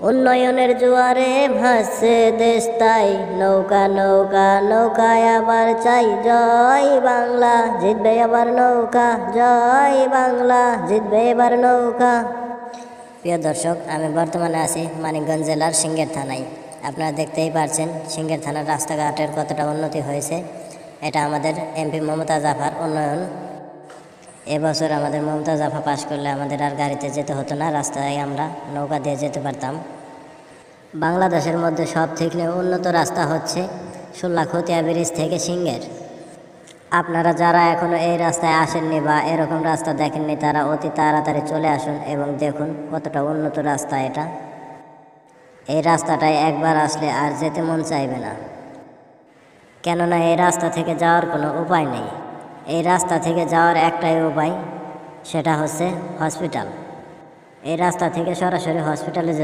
উন্নয়নের জোয়ারে ভাসছে দেশ তাই, নৌকা নৌকা নৌকায় আবার চাই, জয় বাংলা জিতবে আবার নৌকা, জয় বাংলা জিতবে এবার নৌকা। প্রিয় দর্শক, আমি বর্তমানে আছি মানিকগঞ্জ জেলার সিংহের থানায়। আপনারা দেখতেই পারছেন সিংহের থানার রাস্তাঘাটের কতটা উন্নতি হয়েছে। এটা আমাদের এমপি মমতাজ জাফার উন্নয়ন। এবছর আমাদের মমতাজ জাফা পাশ করলে আমাদের আর গাড়িতে যেতে হতো না, রাস্তায় আমরা নৌকা দিয়ে যেতে পারতাম। বাংলাদেশের মধ্যে সব থেকে উন্নত রাস্তা হচ্ছে সুল্লাখতিয়া ব্রিজ থেকে সিংহের। আপনারা যারা এখনও এই রাস্তায় আসেননি বা এরকম রাস্তা দেখেননি, তারা অতি তাড়াতাড়ি চলে আসুন এবং দেখুন কতটা উন্নত রাস্তা এটা। এই রাস্তাটায় একবার আসলে আর যেতে মন চাইবে না, কেননা এই রাস্তা থেকে যাওয়ার কোনো উপায় নেই। এই রাস্তা থেকে যাওয়ার একটাই উপায়, সেটা হচ্ছে হসপিটাল। এই রাস্তা থেকে সরাসরি হসপিটালে